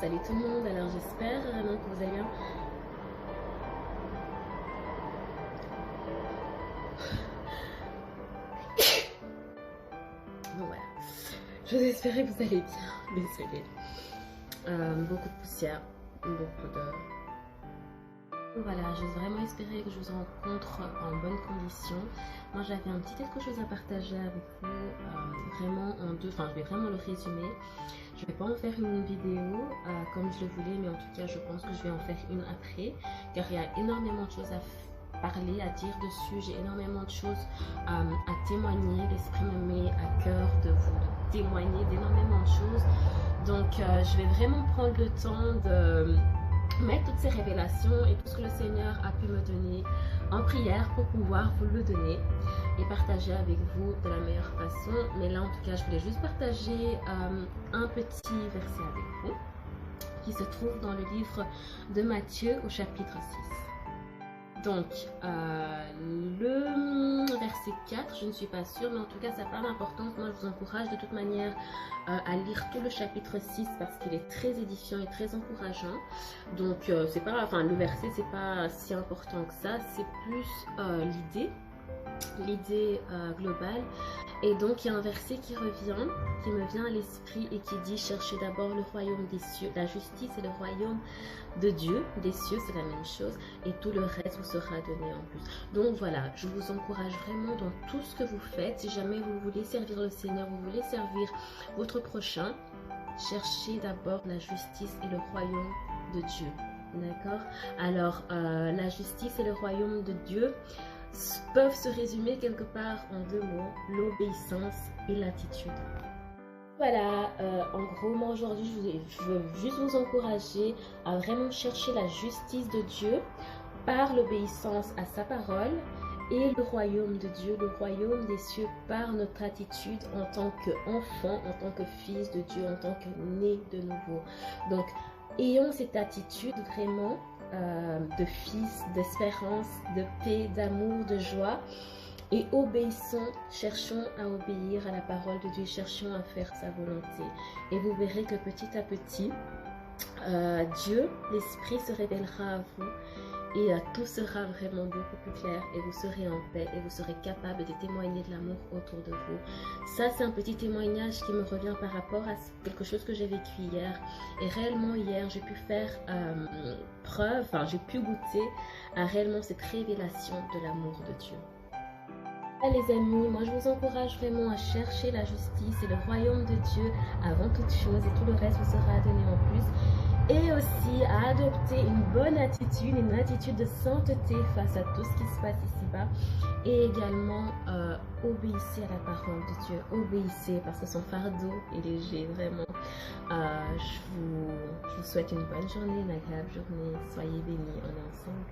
Salut tout le monde, alors j'espère vraiment que vous allez bien. Bon voilà, je vous espérais que vous allez bien, désolée. Beaucoup de poussière, beaucoup de... Voilà, j'ose vraiment espérer que je vous rencontre en bonnes conditions. Moi j'avais un petit quelque chose à partager avec vous, vraiment en deux, enfin je vais vraiment le résumer. Je ne vais pas en faire une vidéo comme je le voulais, mais en tout cas je pense que je vais en faire une après, car il y a énormément de choses à parler, à dire dessus. J'ai énormément de choses à témoigner. L'esprit me met à cœur de vous témoigner d'énormément de choses. Donc je vais vraiment prendre le temps de mettre toutes ces révélations et tout ce que le Seigneur a pu me donner en prière pour pouvoir vous le donner et partager avec vous de la meilleure façon. Mais là en tout cas je voulais juste partager un petit verset avec vous qui se trouve dans le livre de Matthieu au chapitre 6. Donc, le verset 4, je ne suis pas sûre, mais en tout cas, ça n'a pas d'importance. Moi, je vous encourage de toute manière à lire tout le chapitre 6 parce qu'il est très édifiant et très encourageant. Donc, c'est pas, enfin, le verset, c'est pas si important que ça, c'est plus l'idée globale. Et donc il y a un verset qui me vient à l'esprit et qui dit: cherchez d'abord le royaume des cieux, la justice et le royaume de Dieu. Des cieux, c'est la même chose, et tout le reste vous sera donné en plus. Donc voilà, je vous encourage vraiment dans tout ce que vous faites. Si jamais vous voulez servir le Seigneur, vous voulez servir votre prochain, cherchez d'abord la justice et le royaume de Dieu. D'accord? Alors la justice et le royaume de Dieu peuvent se résumer quelque part en deux mots: l'obéissance et l'attitude. Voilà, en gros, moi aujourd'hui, je veux juste vous encourager à vraiment chercher la justice de Dieu par l'obéissance à sa parole et le royaume de Dieu, le royaume des cieux, par notre attitude en tant qu'enfant, en tant que fils de Dieu, en tant que né de nouveau. Donc, ayons cette attitude vraiment de fils, d'espérance, de paix, d'amour, de joie, et obéissons, cherchons à obéir à la parole de Dieu, cherchons à faire sa volonté. Et vous verrez que petit à petit, Dieu, l'Esprit se révélera à vous et tout sera vraiment beaucoup plus clair et vous serez en paix et vous serez capable de témoigner de l'amour autour de vous. Ça, c'est un petit témoignage qui me revient par rapport à quelque chose que j'ai vécu hier. Et réellement hier, j'ai pu faire preuve, enfin j'ai pu goûter à réellement cette révélation de l'amour de Dieu. Les amis, moi je vous encourage vraiment à chercher la justice et le royaume de Dieu avant toute chose, et tout le reste vous sera donné en plus. Et aussi à adopter une bonne attitude, une attitude de sainteté face à tout ce qui se passe ici-bas. Et également, obéissez à la parole de Dieu. Obéissez parce que son fardeau est léger, vraiment. Je vous souhaite une bonne journée, une agréable journée. Soyez bénis, on est ensemble.